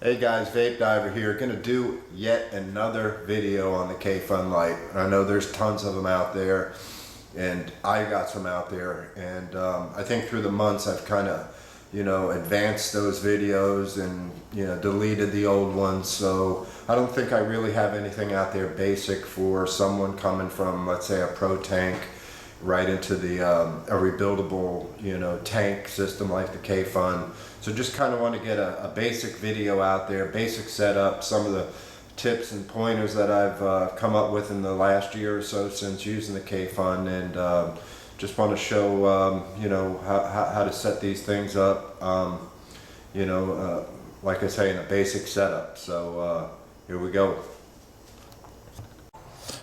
Hey guys, Vape Diver here. Gonna do yet another video on the Kayfun Lite. I know there's tons of them out there, and I got some out there, and I think through the months I've kind of, advanced those videos and deleted the old ones. So I don't think I really have anything out there basic for someone coming from, let's say, a pro tank right into the a rebuildable tank system like the Kayfun. So just kind of want to get a basic video out there, basic setup, some of the tips and pointers that I've come up with in the last year or so since using the Kayfun, and just want to show how to set these things up, like I say, in a basic setup. So here we go.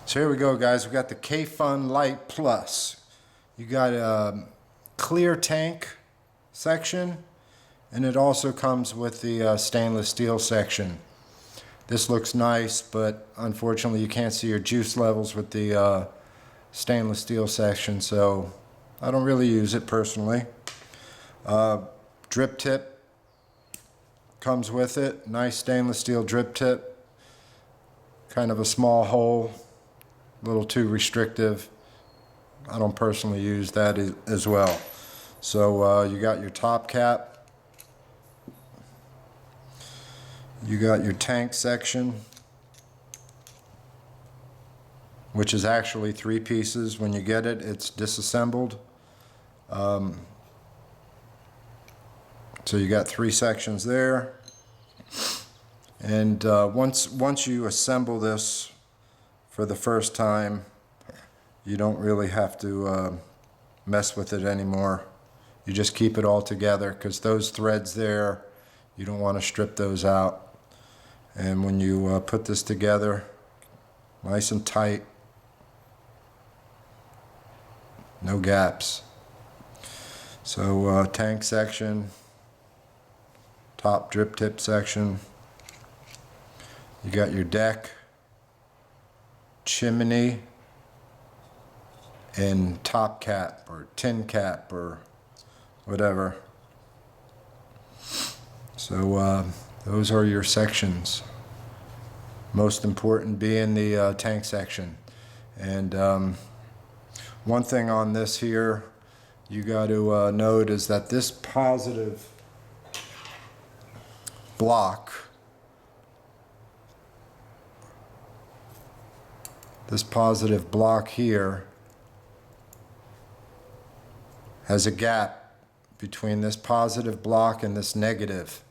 So here we go, guys. We got the Kayfun Lite Plus. You got a clear tank section, and it also comes with the stainless steel section. This looks nice, but unfortunately you can't see your juice levels with the stainless steel section, so I don't really use it personally. Drip tip comes with it. Nice stainless steel drip tip. Kind of a small hole. A little too restrictive. I don't personally use that as well. So you got your top cap. You got your tank section, which is actually 3 pieces. When you get it, it's disassembled. So you got 3 sections there. And once you assemble this for the first time, you don't really have to mess with it anymore. You just keep it all together, because those threads there, you don't want to strip those out. And when you put this together, nice and tight, no gaps. So tank section, top drip tip section, you got your deck, chimney, and top cap or tin cap or whatever. So those are your sections. Most important being the tank section. And one thing on this here you got to note is that this positive block, here has a gap between this positive block and this negative,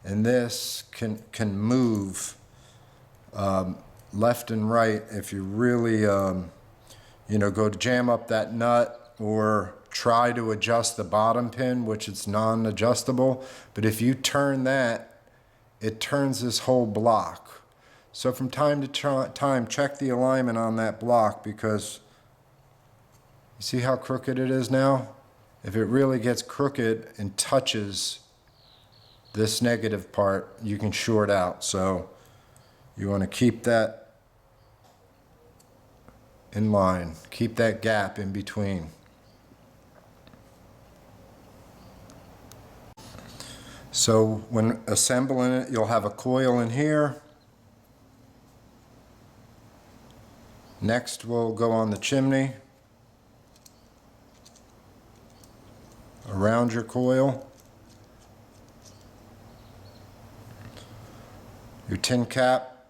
and this can move left and right if you really go to jam up that nut or try to adjust the bottom pin, which is non-adjustable. But if you turn that, it turns this whole block. So from time to time, check the alignment on that block, because you see how crooked it is now? If it really gets crooked and touches this negative part, you can short out. So you want to keep that in line, keep that gap in between. So when assembling it, you'll have a coil in here. Next we'll go on the chimney, around your coil, your tin cap,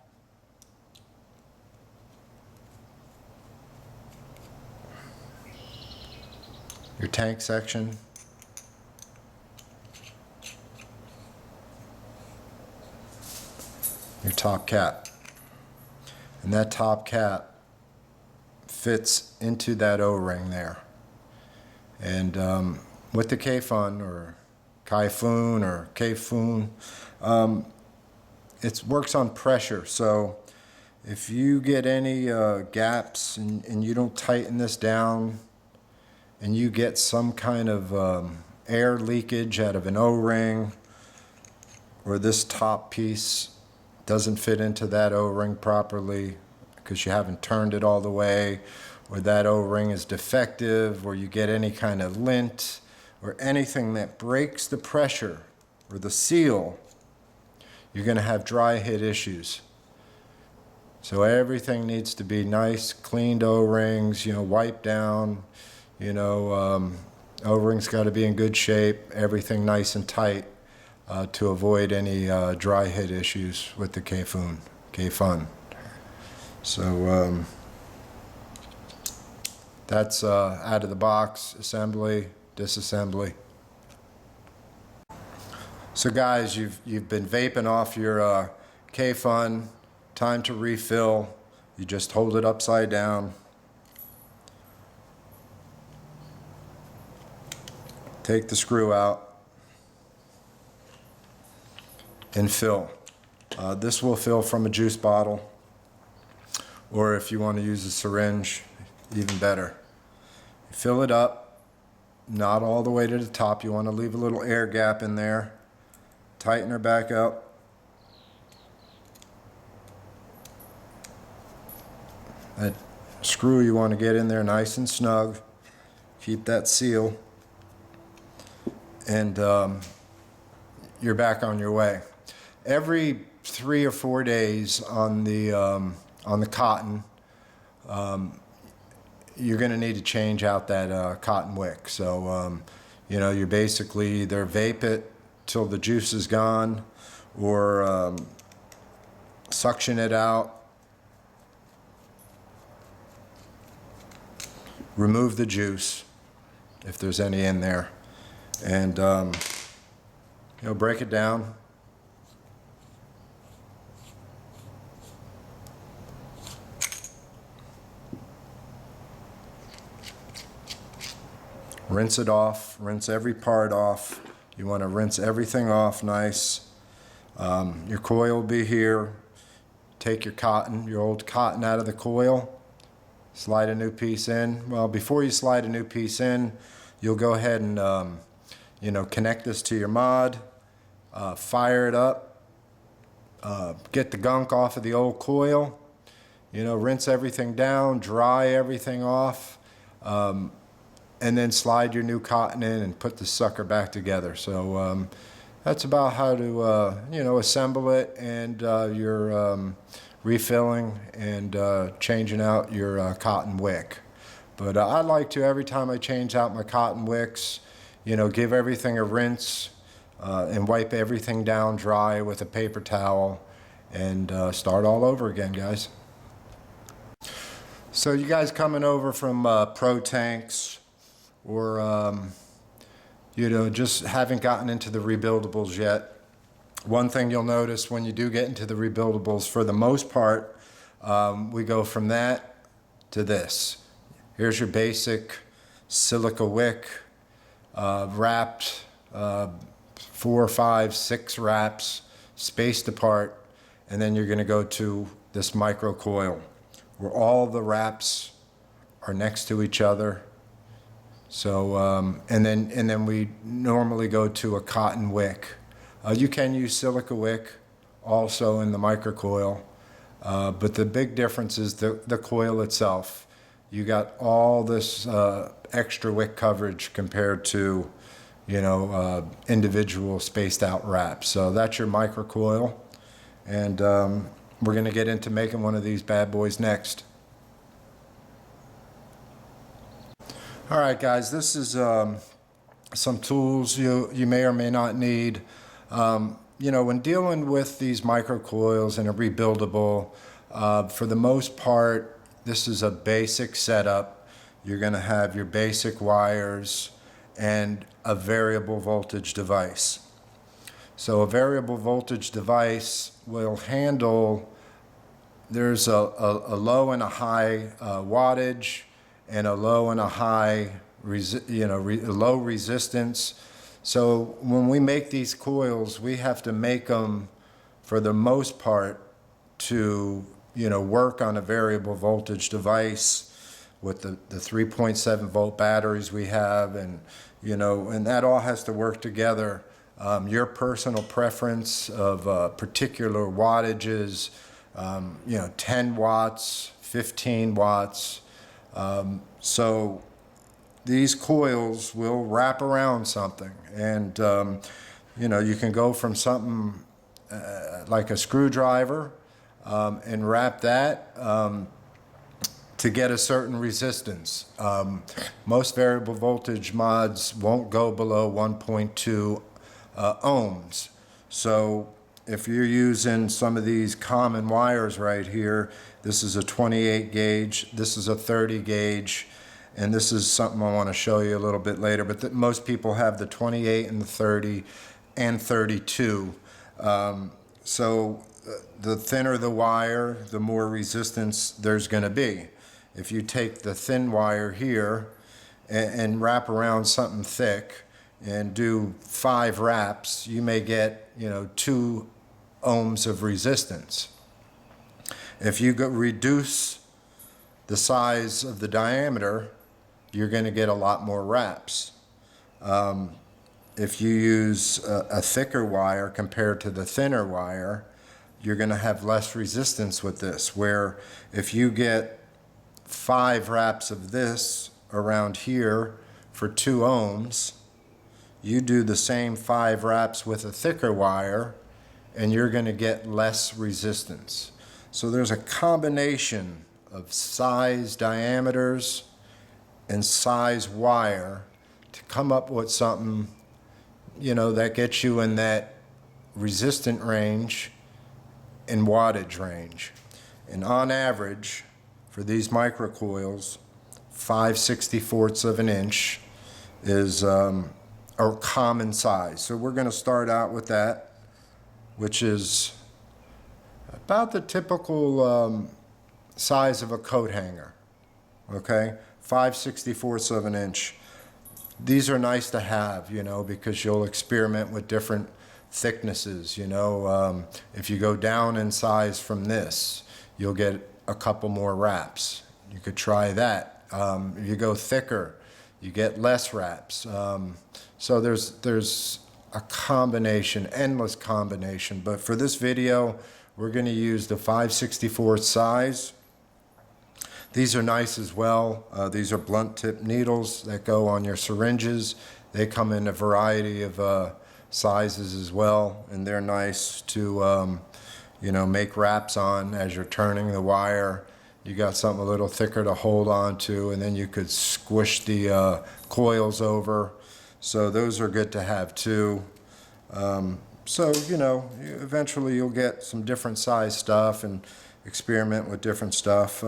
your tank section, your top cap. And that top cap fits into that O-ring there. And with the Kayfun or Kayfun, it works on pressure. So if you get any gaps and you don't tighten this down, and you get some kind of air leakage out of an O-ring, or this top piece doesn't fit into that O-ring properly because you haven't turned it all the way, or that O-ring is defective, or you get any kind of lint or anything that breaks the pressure or the seal, you're going to have dry hit issues. So everything needs to be nice, cleaned O-rings, wiped down, O-rings got to be in good shape, everything nice and tight to avoid any dry hit issues with the Kayfun. So that's out of the box, assembly, disassembly. So guys, you've been vaping off your Kayfun. Time to refill. You just hold it upside down. Take the screw out and fill. This will fill from a juice bottle, or if you want to use a syringe, even better. Fill it up, not all the way to the top. You want to leave a little air gap in there. Tighten her back up. That screw you want to get in there nice and snug. Keep that seal. And you're back on your way. Every 3 or 4 days on the cotton, you're going to need to change out that cotton wick. So you basically either vape it till the juice is gone, or suction it out. Remove the juice if there's any in there, and break it down. Rinse it off, rinse every part off. You want to rinse everything off nice. Your coil will be here. Take your cotton, your old cotton out of the coil. Slide a new piece in. Well, before you slide a new piece in, you'll go ahead and connect this to your mod, fire it up, get the gunk off of the old coil, rinse everything down, dry everything off, and then slide your new cotton in and put the sucker back together. So that's about how to assemble it, and your refilling and changing out your cotton wick. But I like to, every time I change out my cotton wicks, give everything a rinse and wipe everything down dry with a paper towel, and start all over again, guys. So you guys coming over from Pro Tanks, or just haven't gotten into the rebuildables yet, one thing you'll notice when you do get into the rebuildables, for the most part, we go from that to this. Here's your basic silica wick, wrapped 4, 5, 6 wraps, spaced apart, and then you're going to go to this micro coil, where all the wraps are next to each other. So, and then we normally go to a cotton wick. You can use silica wick also in the microcoil, but the big difference is the coil itself. You got all this extra wick coverage compared to, individual spaced out wraps. So that's your microcoil, and we're going to get into making one of these bad boys next. All right, guys, this is some tools you may or may not need. When dealing with these microcoils and a rebuildable, for the most part, this is a basic setup. You're going to have your basic wires and a variable voltage device. So a variable voltage device will handle, there's a low and a high wattage, and a low and a high low resistance. So when we make these coils, we have to make them, for the most part, to work on a variable voltage device with the 3.7 volt batteries we have, and and that all has to work together. Your personal preference of particular wattages, 10 watts, 15 watts. So these coils will wrap around something, and you can go from something like a screwdriver and wrap that to get a certain resistance. Most variable voltage mods won't go below 1.2 ohms. So if you're using some of these common wires right here, this is a 28 gauge, this is a 30 gauge, and this is something I want to show you a little bit later, but most people have the 28 and the 30 and 32. So the thinner the wire, the more resistance there's going to be. If you take the thin wire here and wrap around something thick and do 5 wraps, you may get, 2 ohms of resistance. If you reduce the size of the diameter, you're going to get a lot more wraps. If you use a thicker wire compared to the thinner wire, you're going to have less resistance with this, where if you get 5 wraps of this around here for 2 ohms, you do the same 5 wraps with a thicker wire and you're going to get less resistance. So there's a combination of size diameters and size wire to come up with something, that gets you in that resistant range and wattage range. And on average, for these microcoils, 5/64 of an inch is a common size. So we're going to start out with that, which is about the typical size of a coat hanger. Okay, 5/64 of an inch. These are nice to have, because you'll experiment with different thicknesses. If you go down in size from this, you'll get a couple more wraps. You could try that. If you go thicker, you get less wraps. So there's a combination, endless combination. But for this video, we're going to use the 5/64 size. These are nice as well. These are blunt tip needles that go on your syringes. They come in a variety of sizes as well, and they're nice to make wraps on as you're turning the wire. You got something a little thicker to hold on to, and then you could squish the coils over. So those are good to have too. So eventually you'll get some different size stuff and experiment with different stuff.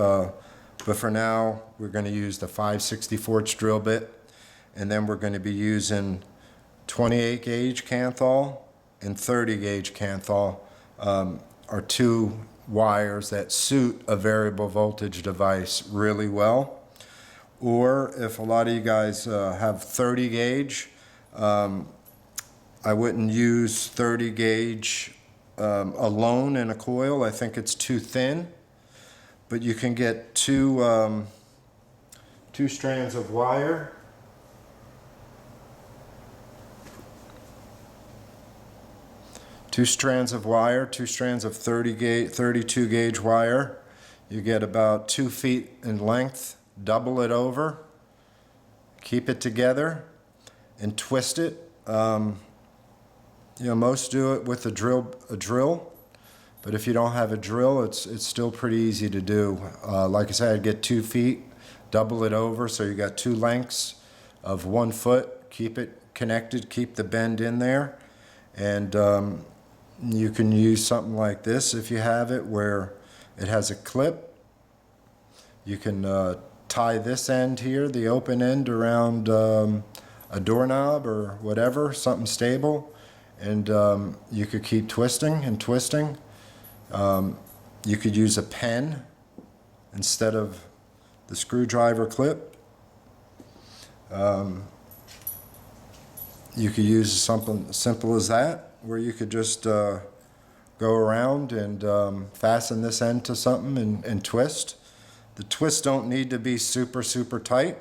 But for now, we're going to use the 5/64 drill bit, and then we're going to be using 28 gauge Canthal and 30 gauge Canthal are 2 wires that suit a variable voltage device really well. Or if a lot of you guys have 30 gauge, I wouldn't use 30 gauge alone in a coil. I think it's too thin. But you can get two strands of wire. Two strands of 32 gauge wire. You get about 2 feet in length. Double it over. Keep it together and twist it. Most do it with a drill. But if you don't have a drill, it's still pretty easy to do. Like I said, I'd get 2 feet, double it over, so you got 2 lengths of 1 foot. Keep it connected, keep the bend in there. And you can use something like this if you have it, where it has a clip. You can tie this end here, the open end, around a doorknob or whatever, something stable. And you could keep twisting and twisting. You could use a pen instead of the screwdriver clip. You could use something simple as that, where you could just go around and fasten this end to something and twist. The twists don't need to be super tight.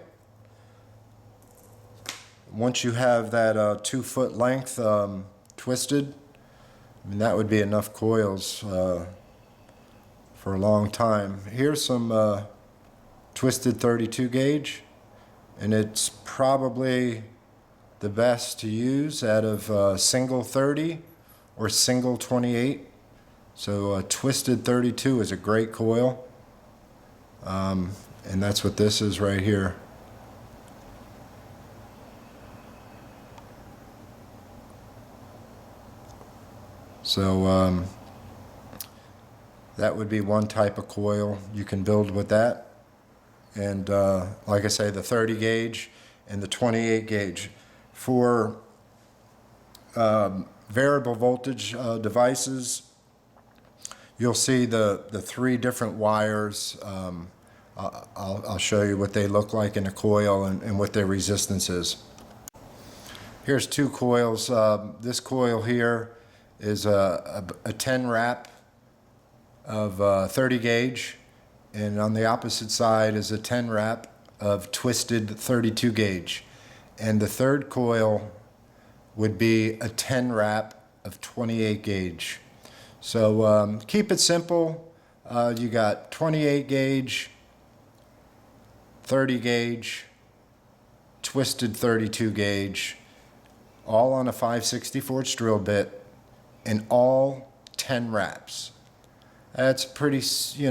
Once you have that 2 foot length twisted, that would be enough coils for a long time. Here's some twisted 32 gauge, and it's probably the best to use out of single 30 or single 28. So twisted 32 is a great coil. And that's what this is right here. So that would be one type of coil you can build with that. And like I say, the 30 gauge and the 28 gauge. For variable voltage devices, you'll see the three different wires. I'll show you what they look like in a coil and what their resistance is. Here's two coils. This coil here is a 10 wrap of 30 gauge, and on the opposite side is a 10 wrap of twisted 32 gauge. And the third coil would be a 10 wrap of 28 gauge. So keep it simple. You got 28 gauge, 30 gauge, twisted 32 gauge, all on a 5/64 drill bit, and all 10 wraps. That's pretty, easy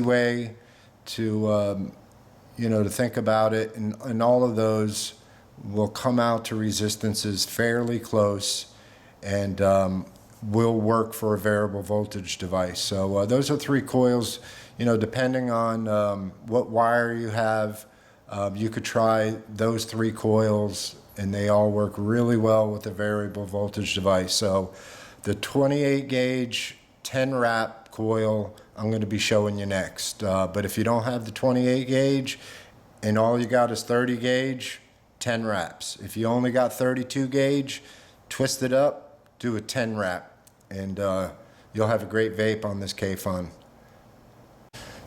way to, to think about it, and all of those will come out to resistances fairly close, and will work for a variable voltage device. So those are three coils. Depending on what wire you have, you could try those three coils, and they all work really well with a variable voltage device. So the 28 gauge 10 wrap coil I'm going to be showing you next. But if you don't have the 28 gauge and all you got is 30 gauge, 10 wraps. If you only got 32 gauge, twist it up, do a 10 wrap, and you'll have a great vape on this Kayfun.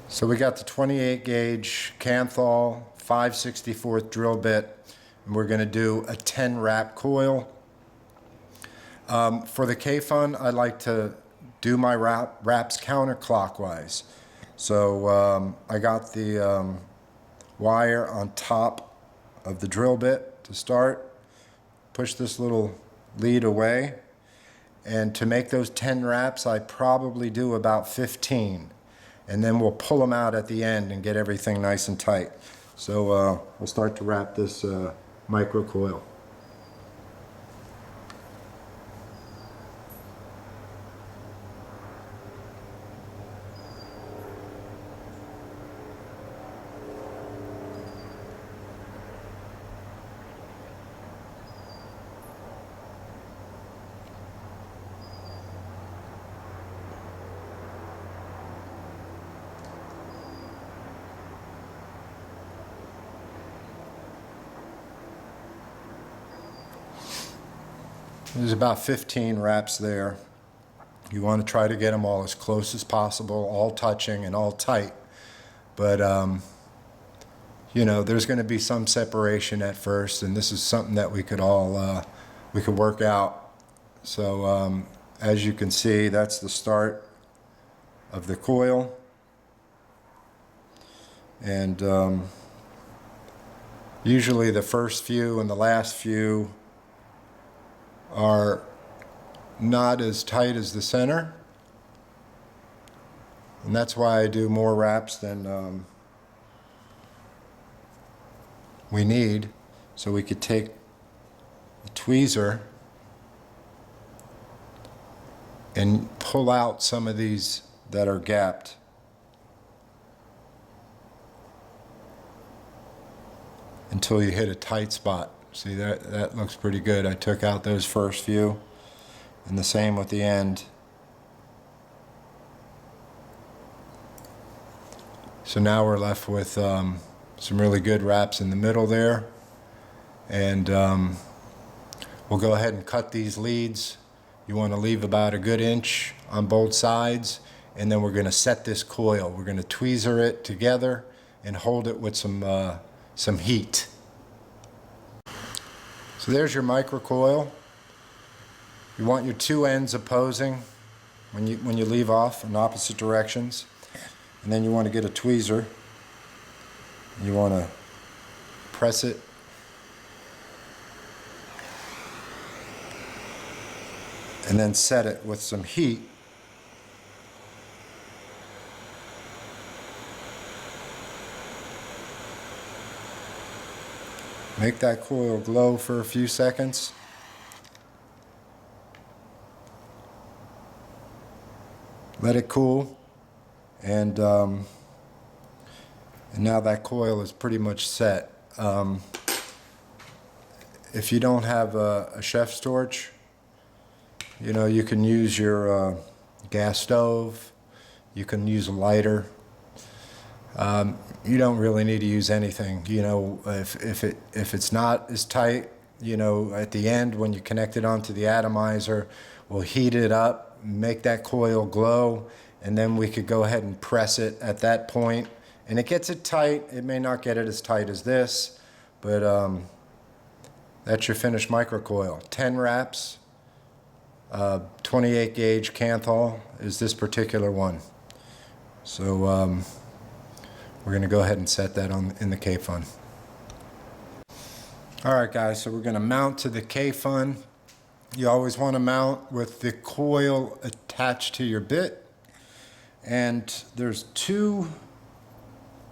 So we got the 28 gauge Canthal 5/64 drill bit, and we're going to do a 10 wrap coil. For the Kayfun, I like to do my wraps counterclockwise. So I got the wire on top of the drill bit to start. Push this little lead away, and to make those 10 wraps I probably do about 15, and then we'll pull them out at the end and get everything nice and tight. So we'll start to wrap this micro coil. There's about 15 wraps there. You want to try to get them all as close as possible, all touching and all tight. But, there's going to be some separation at first, and this is something that we could all, we could work out. So, as you can see, that's the start of the coil. And usually the first few and the last few are not as tight as the center, and that's why I do more wraps than we need. So we could take a tweezer and pull out some of these that are gapped. Until you hit a tight spot. See, that looks pretty good. I took out those first few, and the same with the end. So now we're left with some really good wraps in the middle there, and we'll go ahead and cut these leads. You want to leave about a good inch on both sides, and then we're going to set this coil. We're going to tweezer it together and hold it with some heat. So there's your micro coil. You want your two ends opposing when you leave off in opposite directions, and then you want to get a tweezer. You want to press it and then set it with some heat. Make that coil glow for a few seconds. Let it cool, and now that coil is pretty much set. If you don't have a chef's torch, you know, you can use your gas stove, you can use a lighter. You don't really need to use anything. You know, if it's not as tight, you know, at the end when you connect it onto the atomizer, we'll heat it up, make that coil glow, and then we could go ahead and press it at that point. And it gets it tight. It may not get it as tight as this, but that's your finished microcoil. 10 wraps, 28 gauge Canthal is this particular one. So we're going to go ahead and set that in the Kayfun. Alright guys, so we're going to mount to the Kayfun. You always want to mount with the coil attached to your bit. And there's two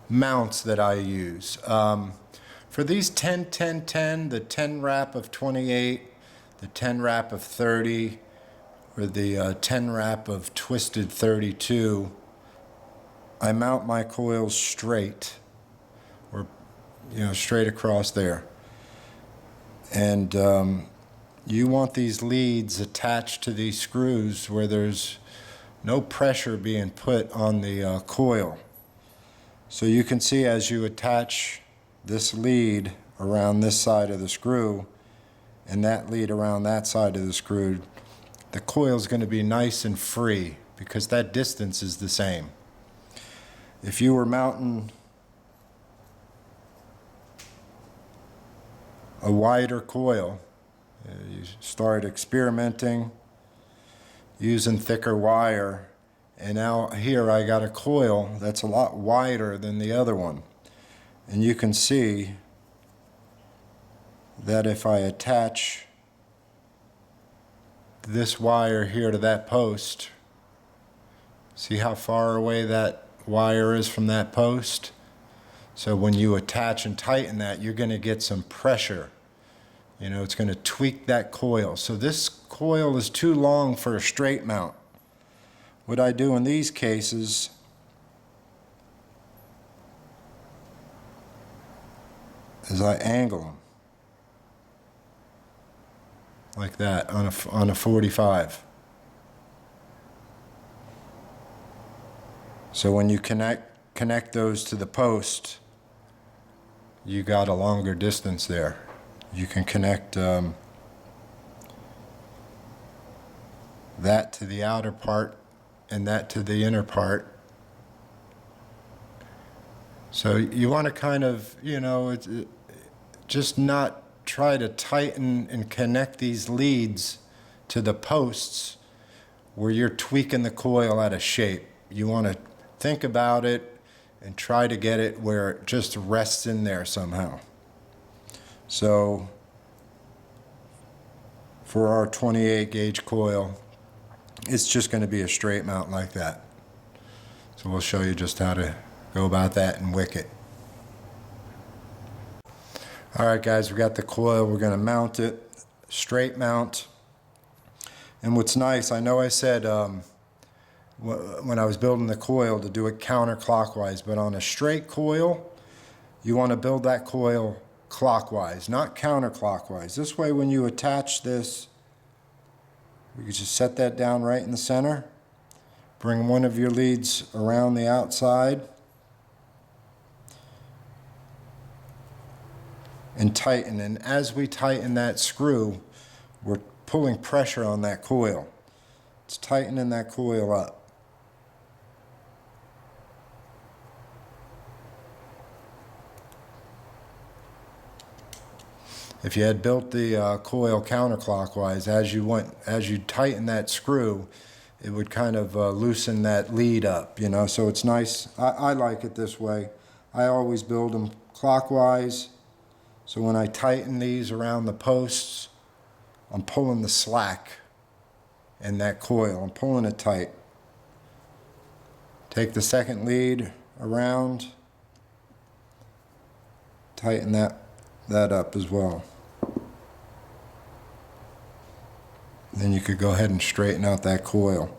mounts that I use. For these 10, 10, 10, the 10 wrap of 28, the 10 wrap of 30, or the 10 wrap of twisted 32, I mount my coils straight, or straight across there. And you want these leads attached to these screws where there's no pressure being put on the coil. So you can see as you attach this lead around this side of the screw and that lead around that side of the screw, the coil is going to be nice and free because that distance is the same. If you were mounting a wider coil, you start experimenting using thicker wire, and now here I got a coil that's a lot wider than the other one, and you can see that if I attach this wire here to that post, see how far away that wire is from that post? So when you attach and tighten that, you're going to get some pressure. You know, it's going to tweak that coil. So this coil is too long for a straight mount. What I do in these cases is I angle them like that on a 45. So when you connect those to the post, you got a longer distance there. You can connect that to the outer part and that to the inner part. So you want to kind of, just not try to tighten and connect these leads to the posts where you're tweaking the coil out of shape. You want to think about it and try to get it where it just rests in there somehow. So for our 28 gauge coil, it's just going to be a straight mount like that. So we'll show you just how to go about that and wick it. Alright guys, we got the coil. We're going to mount it, straight mount. And what's nice, I know I said when I was building the coil to do it counterclockwise, but on a straight coil, you want to build that coil clockwise, not counterclockwise. This way when you attach this, you can just set that down right in the center, bring one of your leads around the outside, and tighten. And as we tighten that screw, we're pulling pressure on that coil. It's tightening that coil up. If you had built the coil counterclockwise, as you tighten that screw, it would kind of loosen that lead up, so it's nice. I like it this way. I always build them clockwise, so when I tighten these around the posts, I'm pulling the slack and that coil. I'm pulling it tight. Take the second lead around, tighten that up as well. Then you could go ahead and straighten out that coil.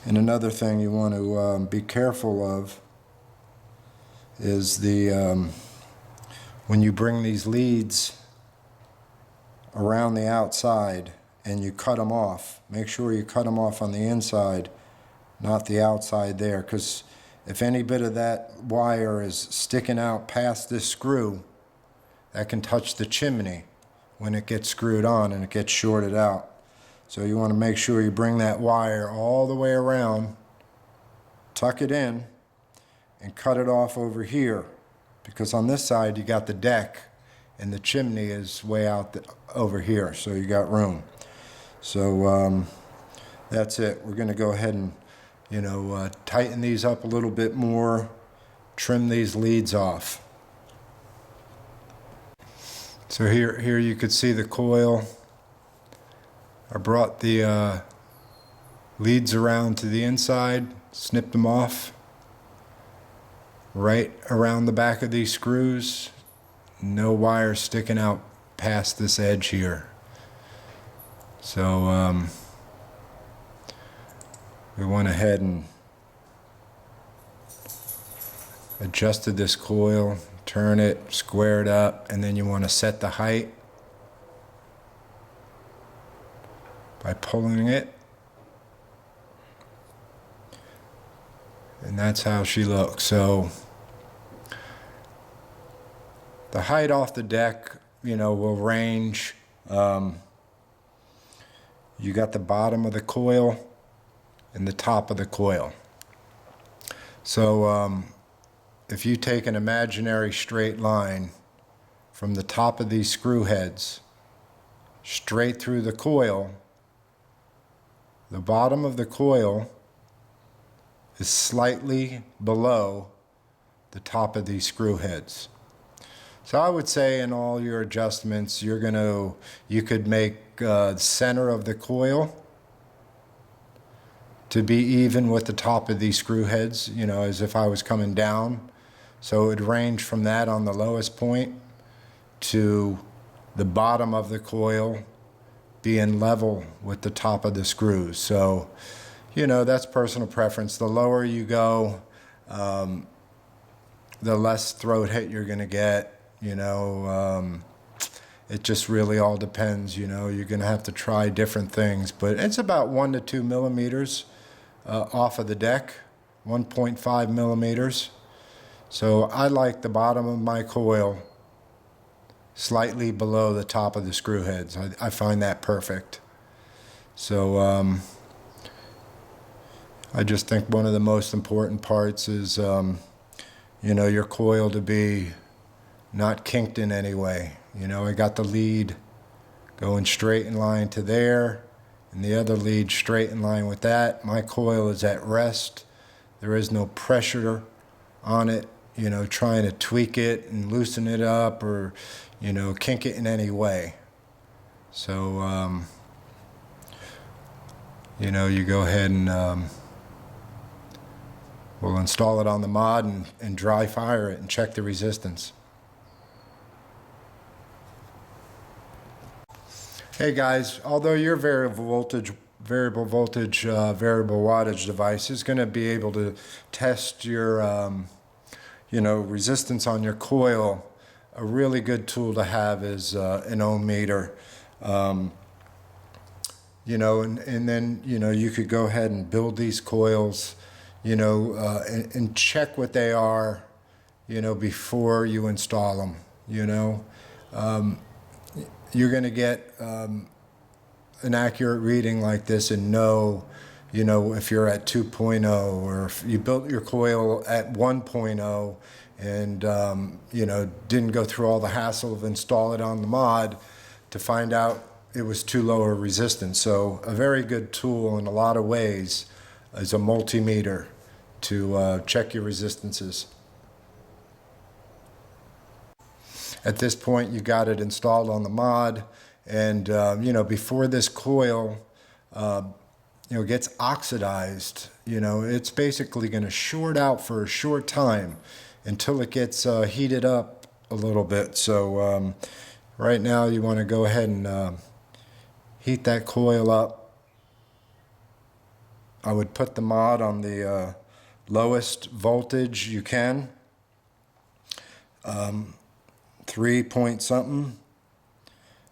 And another thing you want to be careful of is when you bring these leads around the outside and you cut them off, make sure you cut them off on the inside, not the outside there, because if any bit of that wire is sticking out past this screw, that can touch the chimney when it gets screwed on and it gets shorted out. So you want to make sure you bring that wire all the way around, tuck it in, and cut it off over here, because on this side you got the deck and the chimney is way out over here, so you got room. So that's it. We're going to go ahead and tighten these up a little bit more, trim these leads off. So here you could see the coil. I brought the leads around to the inside, snipped them off right around the back of these screws. No wire sticking out past this edge here. So we went ahead and adjusted this coil, turn it, square it up, and then you want to set the height by pulling it. And that's how she looks. So the height off the deck, will range. You got the bottom of the coil and the top of the coil. So if you take an imaginary straight line from the top of these screw heads straight through the coil, the bottom of the coil is slightly below the top of these screw heads. So I would say in all your adjustments, you could make the center of the coil to be even with the top of these screw heads, as if I was coming down. So it would range from that on the lowest point to the bottom of the coil being level with the top of the screws. So, that's personal preference. The lower you go, the less throat hit you're going to get. It just really all depends. You're going to have to try different things, but it's about 1 to 2 millimeters off of the deck, 1.5 millimeters. So I like the bottom of my coil slightly below the top of the screw heads. I find that perfect. So I just think one of the most important parts is your coil to be not kinked in any way. I got the lead going straight in line to there, and the other lead straight in line with that. My coil is at rest. There is no pressure on it, trying to tweak it and loosen it up or, kink it in any way. So, you go ahead and we'll install it on the mod and dry fire it and check the resistance. Hey guys, although your variable voltage, variable wattage device is going to be able to test your, resistance on your coil, a really good tool to have is an ohm meter. And then, you could go ahead and build these coils, and check what they are, before you install them, you're going to get an accurate reading like this and know, if you're at 2.0 or if you built your coil at 1.0 and, didn't go through all the hassle of install it on the mod to find out it was too low a resistance. So a very good tool in a lot of ways is a multimeter to check your resistances. At this point, you got it installed on the mod, And you know, before this coil you know, gets oxidized, you know, it's basically going to short out for a short time until it gets heated up a little bit. So right now you want to go ahead and heat that coil up. I would put the mod on the lowest voltage you can, 3 point something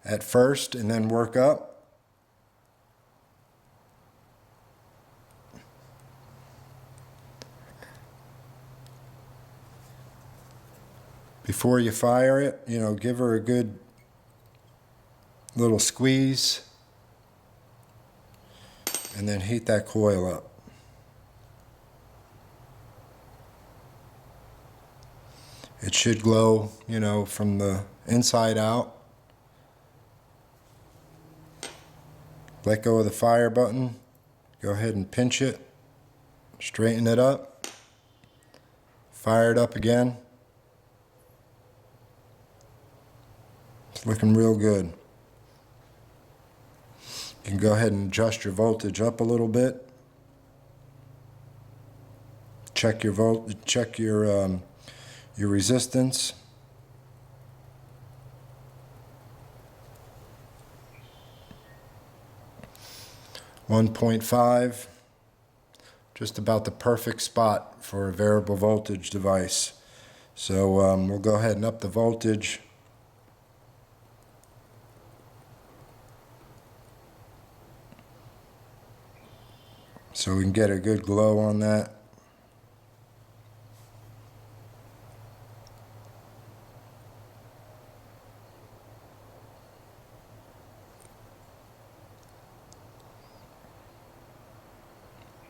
at first, and then work up. Before you fire it, you know, give her a good little squeeze and then heat that coil up. It should glow, you know, from the inside out. Let go of the fire button. Go ahead and pinch it. Straighten it up. Fire it up again. It's looking real good. You can go ahead and adjust your voltage up a little bit. Check your resistance. .5, just about the perfect spot for a variable voltage device. So we'll go ahead and up the voltage. So we can get a good glow on that.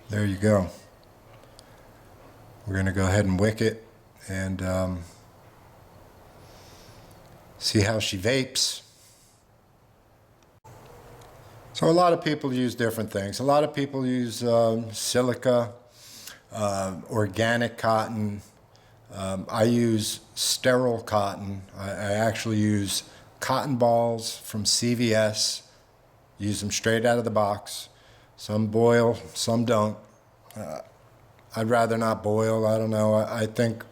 There you go. We're going to go ahead and wick it and see how she vapes. So a lot of people use different things. A lot of people use silica, organic cotton. I use sterile cotton. I actually use cotton balls from CVS. Use them straight out of the box. Some boil, some don't. I'd rather not boil. I don't know. I think,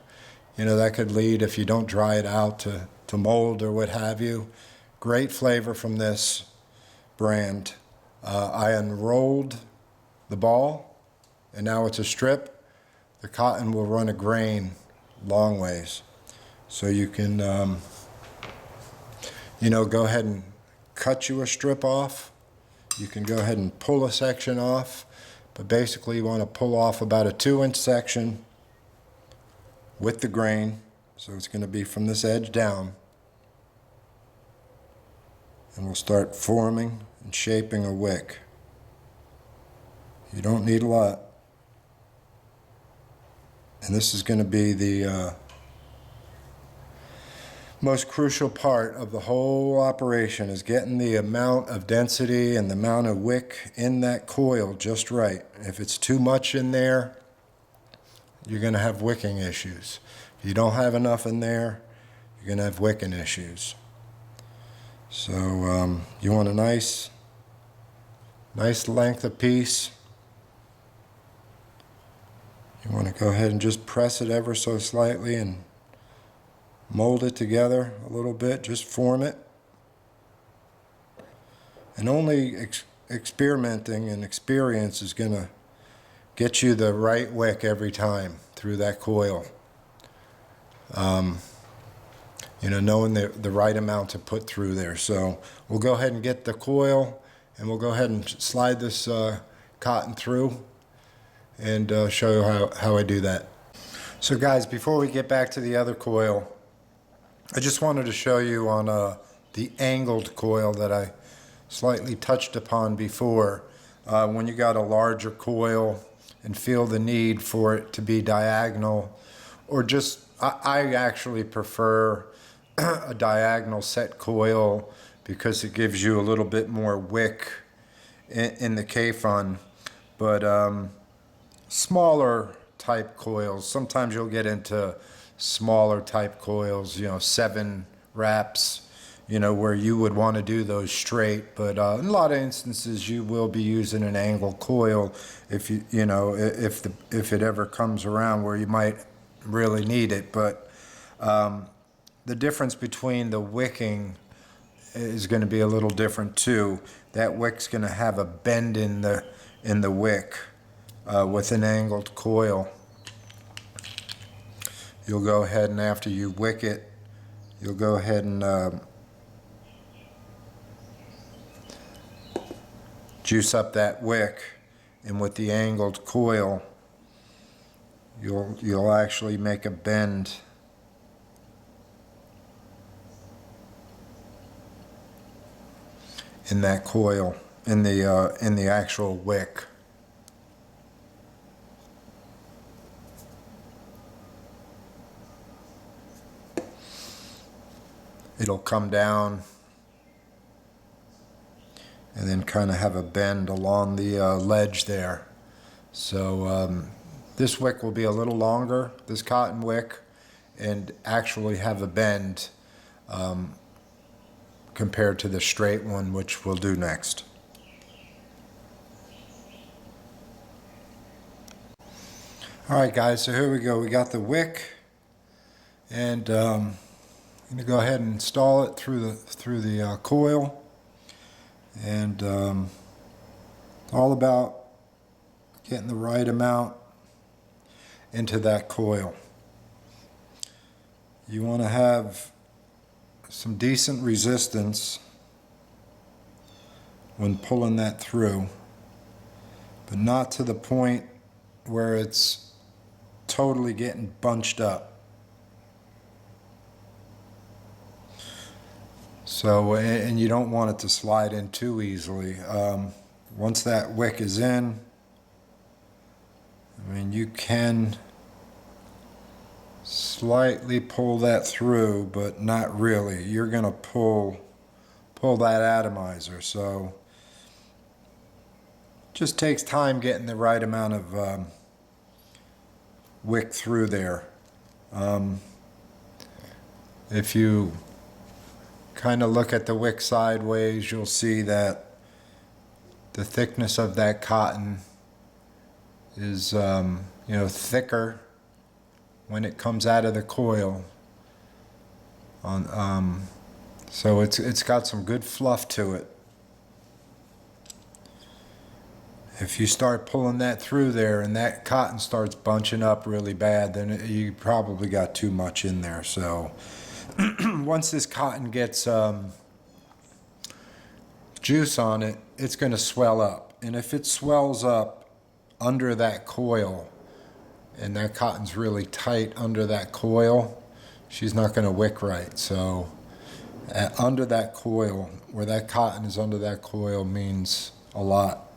you know, that could lead, if you don't dry it out, to mold or what have you. Great flavor from this brand. I unrolled the ball, and now it's a strip. The cotton will run a grain long ways. So you can, you know, go ahead and cut you a strip off. You can go ahead and pull a section off, but basically you want to pull off about a 2-inch section with the grain. So it's going to be from this edge down. And we'll start forming and shaping a wick. You don't need a lot. And this is going to be the most crucial part of the whole operation, is getting the amount of density and the amount of wick in that coil just right. If it's too much in there, you're going to have wicking issues. If you don't have enough in there, you're going to have wicking issues. So you want a nice length of piece. You want to go ahead and just press it ever so slightly and mold it together a little bit. Just form it. And only experimenting and experience is going to get you the right wick every time through that coil. You know, knowing the right amount to put through there. So we'll go ahead and get the coil, and we'll go ahead and slide this cotton through and show you how I do that. So guys, before we get back to the other coil, I just wanted to show you on the angled coil that I slightly touched upon before. When you got a larger coil and feel the need for it to be diagonal, or just, I actually prefer a diagonal set coil because it gives you a little bit more wick in the Kayfun. But smaller type coils, sometimes you'll get into smaller type coils, you know, 7 wraps, you know, where you would want to do those straight, but in a lot of instances you will be using an angled coil if you know, if it ever comes around where you might really need it. But the difference between the wicking is going to be a little different too. That wick's going to have a bend in the wick with an angled coil. You'll go ahead and after you wick it, you'll go ahead and juice up that wick, and with the angled coil, you'll actually make a bend in that coil, in the actual wick. It'll come down and then kind of have a bend along the ledge there. So this wick will be a little longer, this cotton wick, and actually have a bend compared to the straight one, which we'll do next. Alright guys, so here we go. We got the wick, and I'm going to go ahead and install it through the coil, and all about getting the right amount into that coil. You want to have some decent resistance when pulling that through, but not to the point where it's totally getting bunched up. So, and you don't want it to slide in too easily. Once that wick is in, I mean, you can slightly pull that through, but not really. You're going to pull that atomizer. So, just takes time getting the right amount of wick through there. If you kind of look at the wick sideways, you'll see that the thickness of that cotton is you know, thicker when it comes out of the coil. So it's got some good fluff to it. If you start pulling that through there and that cotton starts bunching up really bad, then you probably got too much in there. So once this cotton gets juice on it, it's going to swell up. And if it swells up under that coil, and that cotton's really tight under that coil, she's not going to wick right. So under that coil, where that cotton is under that coil, means a lot.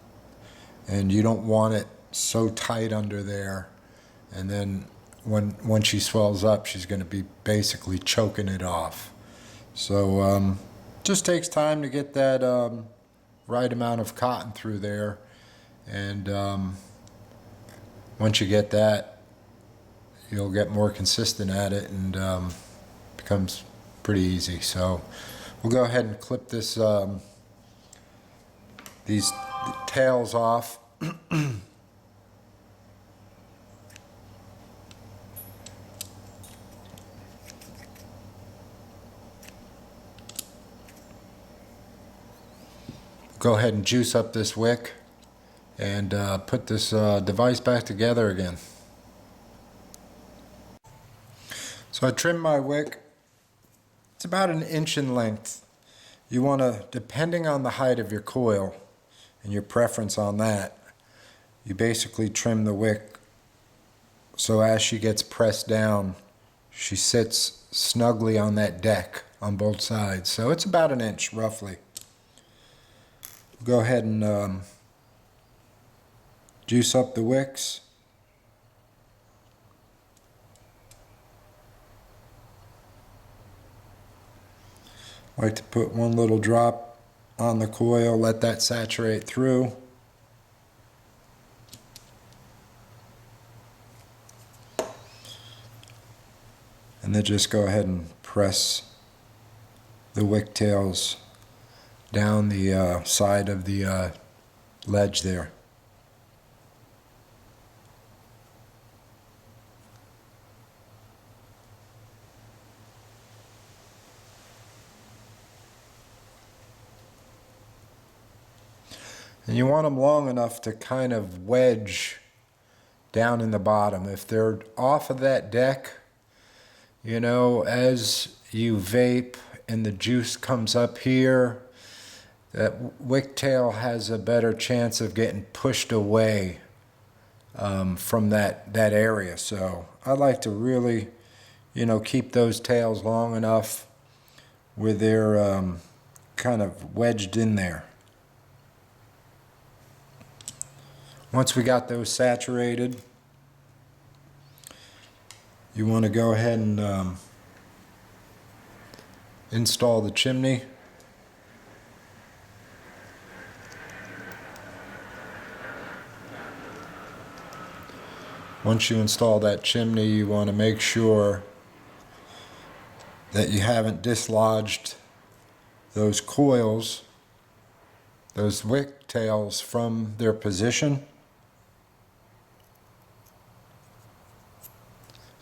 And you don't want it so tight under there, and then when she swells up, she's going to be basically choking it off. So just takes time to get that right amount of cotton through there, and once you get that, you'll get more consistent at it, and becomes pretty easy. So we'll go ahead and clip this these tails off. Go ahead and juice up this wick and put this device back together again. So I trimmed my wick. It's about 1 inch in length. You want to, depending on the height of your coil and your preference on that, you basically trim the wick so as she gets pressed down, she sits snugly on that deck on both sides. So it's about 1 inch roughly. Go ahead and juice up the wicks. I like to put one little drop on the coil, let that saturate through. And then just go ahead and press the wick tails down the side of the ledge there. And you want them long enough to kind of wedge down in the bottom. If they're off of that deck, you know, as you vape and the juice comes up here, that wick tail has a better chance of getting pushed away from that area. So I like to really, you know, keep those tails long enough where they're kind of wedged in there. Once we got those saturated, you want to go ahead and install the chimney. Once you install that chimney, you want to make sure that you haven't dislodged those coils, those wick tails, from their position.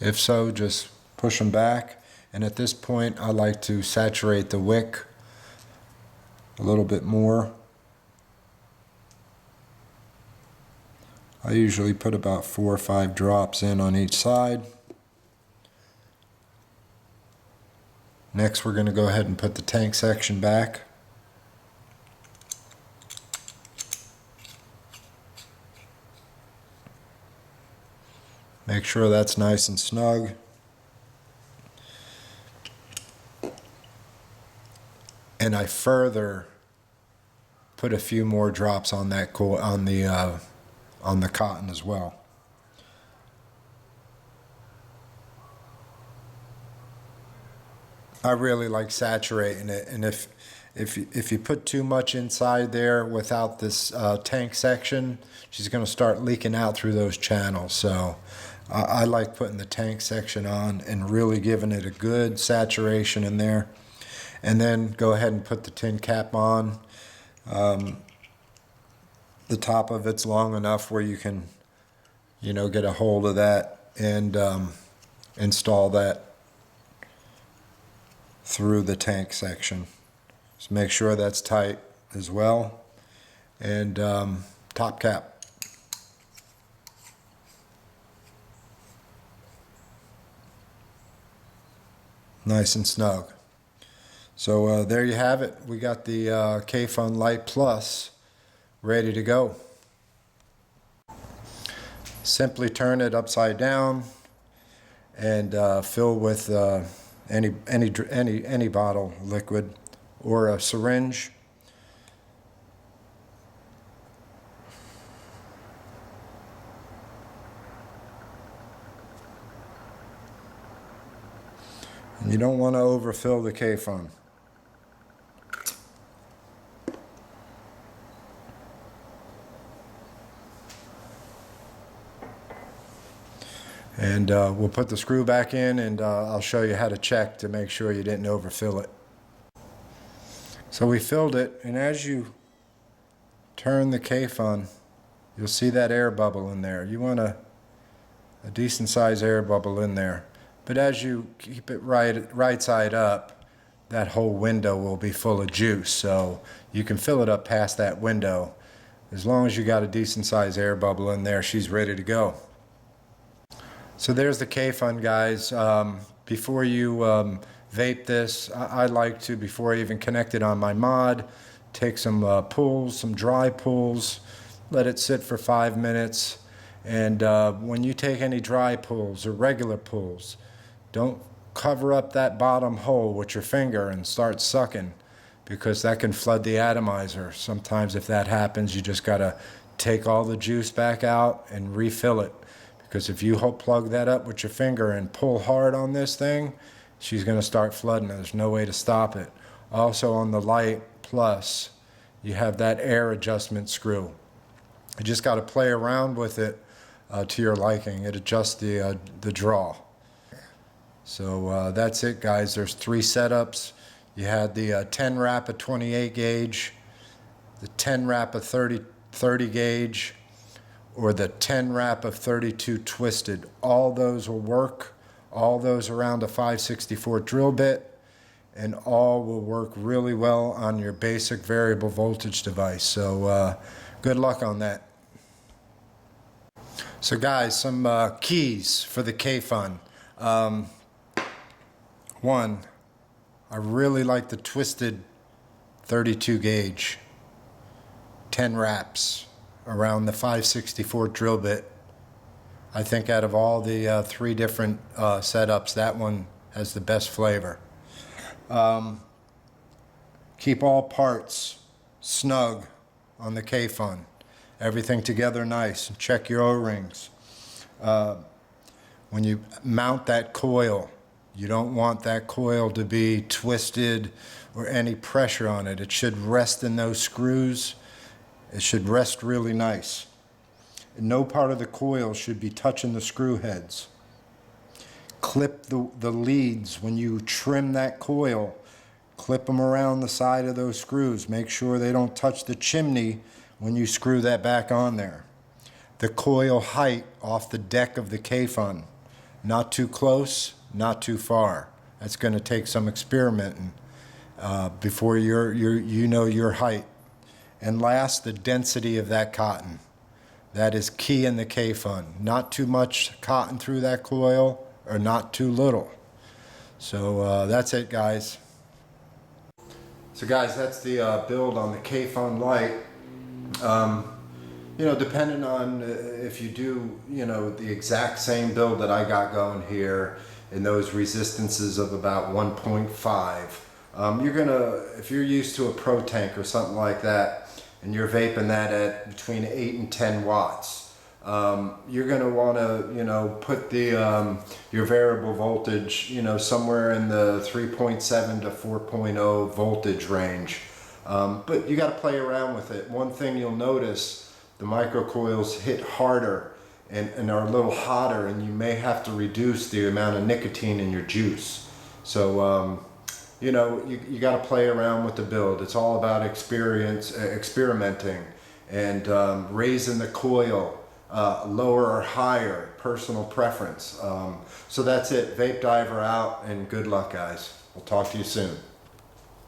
If so, just push them back. And at this point, I like to saturate the wick a little bit more. I usually put about 4 or 5 drops in on each side. Next, we're going to go ahead and put the tank section back. Make sure that's nice and snug. And I further put a few more drops on that on the cotton as well. I really like saturating it, and if you put too much inside there without this tank section, she's going to start leaking out through those channels. So I like putting the tank section on and really giving it a good saturation in there. And then go ahead and put the tin cap on. The top of it's long enough where you can, you know, get a hold of that and install that through the tank section. Just make sure that's tight as well. And top cap. Nice and snug. So there you have it. We got the Kayfun Lite Plus ready to go. Simply turn it upside down and fill with any bottle liquid or a syringe. And you don't want to overfill the Kayfun. And we'll put the screw back in, and I'll show you how to check to make sure you didn't overfill it. So we filled it, and as you turn the Kayfun, you'll see that air bubble in there. You want a decent sized air bubble in there. But as you keep it right side up, that whole window will be full of juice. So you can fill it up past that window. As long as you got a decent sized air bubble in there, she's ready to go. So there's the Kayfun, guys. Before you vape this, I like to, before I even connect it on my mod, take some pulls, some dry pulls, let it sit for 5 minutes. And when you take any dry pulls or regular pulls, don't cover up that bottom hole with your finger and start sucking, because that can flood the atomizer. Sometimes if that happens, you just gotta take all the juice back out and refill it. Because if you plug that up with your finger and pull hard on this thing, she's going to start flooding. There's no way to stop it. Also on the Lite Plus, you have that air adjustment screw. You just got to play around with it to your liking. It adjusts the draw. So that's it, guys. There's 3 setups. You had the 10 wrap of 28 gauge, the 10 wrap of 30 gauge, or the 10 wrap of 32 twisted. All those will work. All those around a 5/64 drill bit, and all will work really well on your basic variable voltage device. So good luck on that. So guys, some keys for the Kayfun. One, I really like the twisted 32 gauge, 10 wraps around the 5/64 drill bit. I think out of all the 3 different setups, that one has the best flavor. Keep all parts snug on the Kayfun. Everything together nice. Check your O-rings. When you mount that coil, you don't want that coil to be twisted or any pressure on it. It should rest in those screws. It should rest really nice. No part of the coil should be touching the screw heads. Clip the leads when you trim that coil. Clip them around the side of those screws. Make sure they don't touch the chimney when you screw that back on there. The coil height off the deck of the Kayfun. Not too close, not too far. That's going to take some experimenting before you know your height. And last, the density of that cotton. That is key in the Kayfun. Not too much cotton through that coil, or not too little. So that's it, guys. So guys, that's the build on the Kayfun Lite. You know, depending on if you do, you know, the exact same build that I got going here, in those resistances of about 1.5, you're gonna, if you're used to a Pro Tank or something like that, and you're vaping that at between 8 and 10 watts, you're going to want to, you know, put the your variable voltage, you know, somewhere in the 3.7 to 4.0 voltage range. But you got to play around with it. One thing you'll notice, the microcoils hit harder and are a little hotter, and you may have to reduce the amount of nicotine in your juice. So you know, you got to play around with the build. It's all about experimenting, and raising the coil, lower or higher, personal preference. So that's it. Vape Diver out, and good luck, guys. We'll talk to you soon.